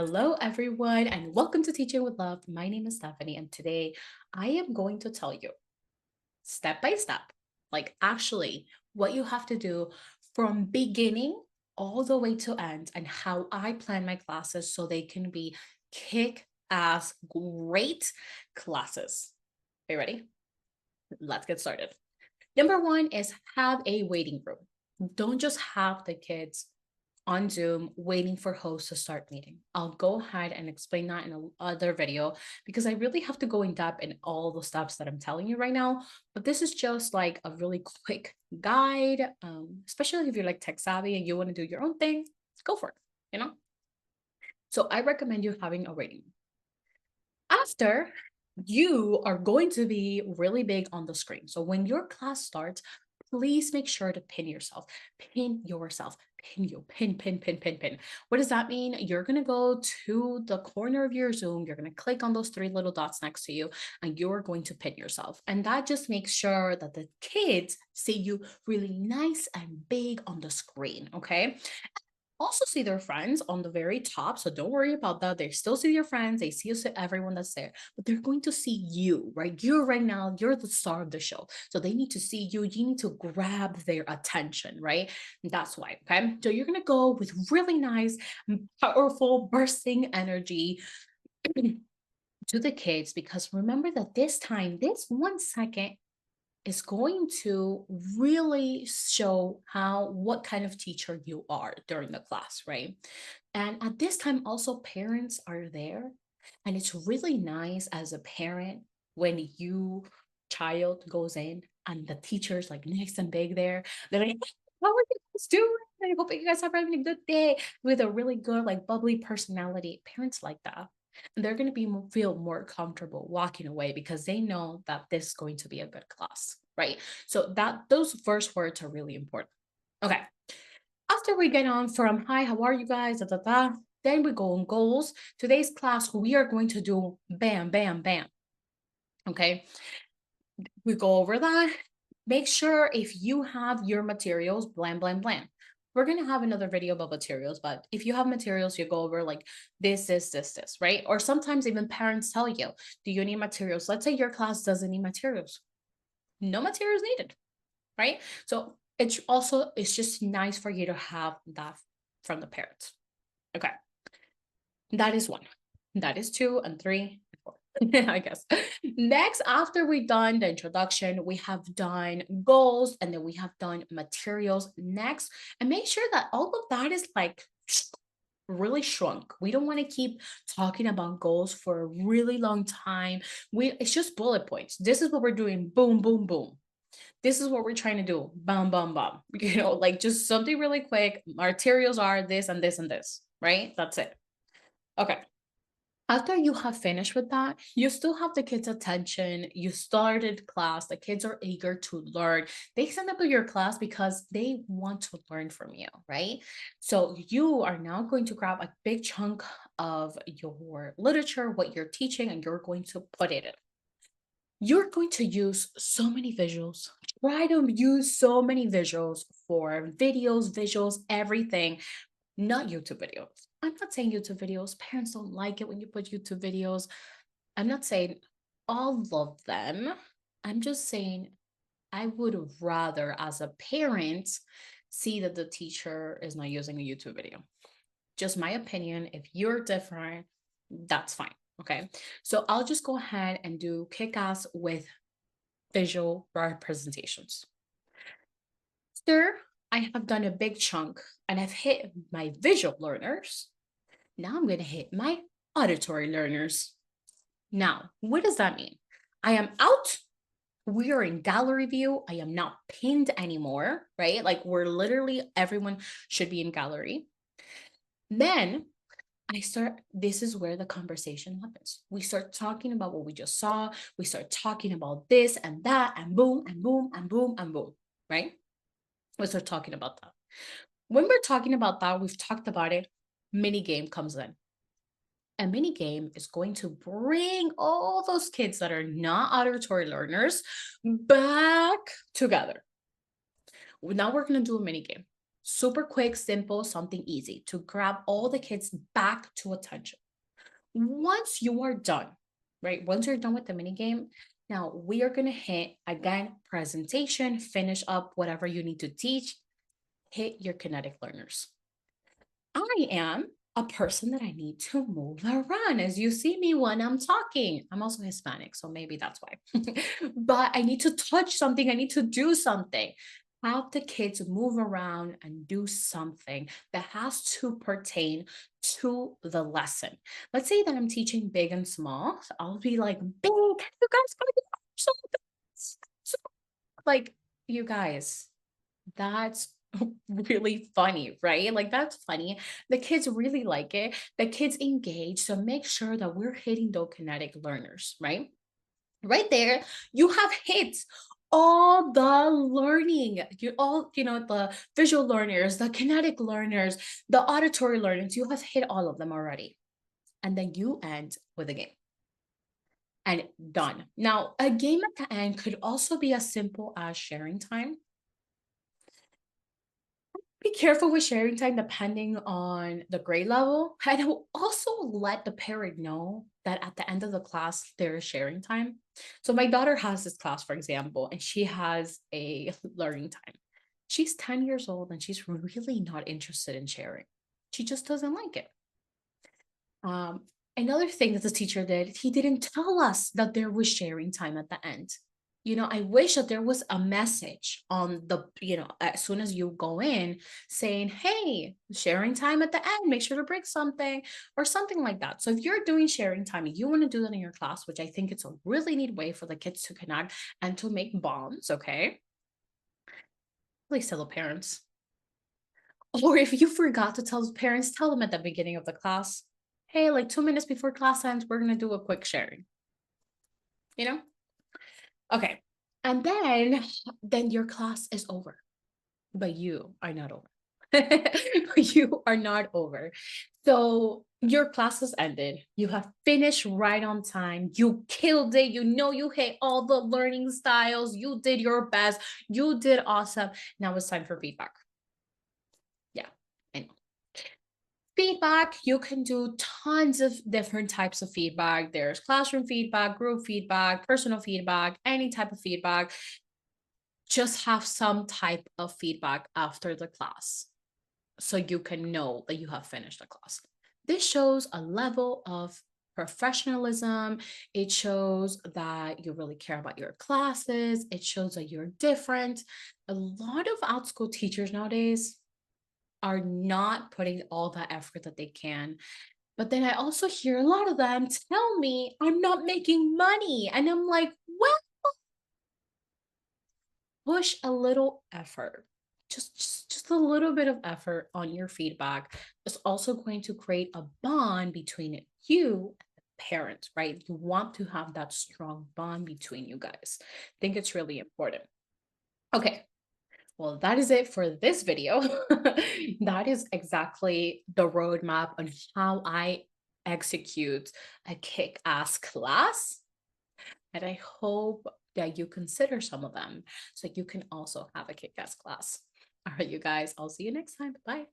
Hello, everyone, and welcome to Teaching with Love. My name is Stephanie, and today I am going to tell you step by step, like actually what you have to do from beginning all the way to end, and how I plan my classes so they can be kick ass great classes. Are you ready? Let's get started. Number one is have a waiting room. Don't just have the kids on Zoom waiting for hosts to start meeting. I'll go ahead and explain that in another video because I really have to go in depth in all the steps that I'm telling you right now. But this is just like a really quick guide, especially if you're like tech savvy and you want to do your own thing, go for it. So I recommend you having a waiting room. After, you are going to be really big on the screen. So when your class starts, please make sure to pin yourself. Pin yourself. Pin you. Pin, pin, pin, pin, pin. What does that mean? You're going to go to the corner of your Zoom. You're going to click on those three little dots next to you, and you're going to pin yourself. And that just makes sure that the kids see you really nice and big on the screen. Okay. Also see their friends on the very top. So don't worry about that. They still see your friends. They see everyone that's there, but they're going to see you, right? You're right now, you're the star of the show. So they need to see you. You need to grab their attention, right? And that's why. Okay. So you're going to go with really nice, powerful, bursting energy to the kids, because remember that this time, this 1 second is going to really show what kind of teacher you are during the class, right? And at this time, also parents are there. And it's really nice as a parent when you child goes in and the teacher's like nice and big there. They're like, how are you guys doing? I hope you guys are having a good day, with a really good, like bubbly personality. Parents like that. And they're going to feel more comfortable walking away because they know that this is going to be a good class, right? So that those first words are really important. Okay. After we get on from hi, how are you guys? Da, da, da, then we go on goals. Today's class, we are going to do bam, bam, bam. Okay. We go over that. Make sure if you have your materials, blam, blam, blam. We're going to have another video about materials, but if you have materials, you go over like this, right? Or sometimes even parents tell you, do you need materials? Let's say your class doesn't need materials. No materials needed, right? So it's just nice for you to have that from the parents. Okay. That is one. That is two and three and four. I guess. Next, after we've done the introduction, we have done goals, and then we have done materials next. And make sure that all of that is like really shrunk. We don't want to keep talking about goals for a really long time. It's just bullet points. This is what we're doing. Boom, boom, boom. This is what we're trying to do. Bum, bum, bum. Like just something really quick. Materials are this and this and this, right? That's it. Okay. After you have finished with that, you still have the kids' attention. You started class. The kids are eager to learn. They sign up to your class because they want to learn from you, right? So you are now going to grab a big chunk of your literature, what you're teaching, and you're going to put it in. You're going to use so many visuals. Try to use so many visuals for visuals, everything, not YouTube videos. I'm not saying YouTube videos. Parents don't like it when you put YouTube videos. I'm not saying all of them. I'm just saying I would rather, as a parent, see that the teacher is not using a YouTube video. Just my opinion. If you're different, that's fine. Okay. So I'll just go ahead and do Kickass with visual representations. After I have done a big chunk and I've hit my visual learners, now I'm going to hit my auditory learners. Now, what does that mean? I am out. We are in gallery view. I am not pinned anymore, right? Like we're literally, everyone should be in gallery. Then this is where the conversation happens. We start talking about what we just saw. We start talking about this and that, and boom, and boom, and boom, and boom, right? We start talking about that. When we're talking about that, we've talked about it, mini game comes in. A mini game is going to bring all those kids that are not auditory learners back together. Now we're going to do a mini game. Super quick, simple, something easy to grab all the kids back to attention. Once you are done, right? Once you're done with the mini game, now we are going to hit again presentation, finish up whatever you need to teach, hit your kinetic learners. I am a person that I need to move around. As you see me when I'm talking, I'm also Hispanic, so maybe that's why. But I need to touch something, I need to do something. Have the kids move around and do something that has to pertain to the lesson. Let's say that I'm teaching big and small. So I'll be like, big, you guys gotta do something. Like, you guys, that's really funny, right? Like that's funny. The kids really like it. The kids engage. So make sure that we're hitting those kinetic learners, right? Right there, you have hit all the learning. You all, the visual learners, the kinetic learners, the auditory learners, you have hit all of them already. And then you end with a game and done. Now, a game at the end could also be as simple as sharing time. Be careful with sharing time depending on the grade level. And also let the parent know that at the end of the class, there is sharing time. So my daughter has this class, for example, and she has a learning time. She's 10 years old and she's really not interested in sharing. She just doesn't like it. Um, Another thing that the teacher did, he didn't tell us that there was sharing time at the end. I wish that there was a message on as soon as you go in saying, hey, sharing time at the end, make sure to bring something or something like that. So if you're doing sharing time and you want to do that in your class, which I think it's a really neat way for the kids to connect and to make bonds, okay? Please tell the parents. Or if you forgot to tell the parents, tell them at the beginning of the class, hey, like 2 minutes before class ends, we're going to do a quick sharing, you know? Okay. And then your class is over, but you are not over. You are not over. So your class has ended. You have finished right on time. You killed it. You hit all the learning styles. You did your best. You did awesome. Now it's time for feedback. Yeah, I know. Feedback, you can do tons of different types of feedback. There's classroom feedback, group feedback, personal feedback, any type of feedback. Just have some type of feedback after the class so you can know that you have finished the class. This shows a level of professionalism. It shows that you really care about your classes. It shows that you're different. A lot of outschool teachers nowadays are not putting all the effort that they can. But then I also hear a lot of them tell me I'm not making money. And I'm like, well, push a little effort. Just a little bit of effort on your feedback is also going to create a bond between you and the parent, right? You want to have that strong bond between you guys. I think it's really important. Okay, well, that is it for this video. That is exactly the roadmap on how I execute a kick-ass class. And I hope that you consider some of them so you can also have a kick-ass class. All right, you guys, I'll see you next time. Bye.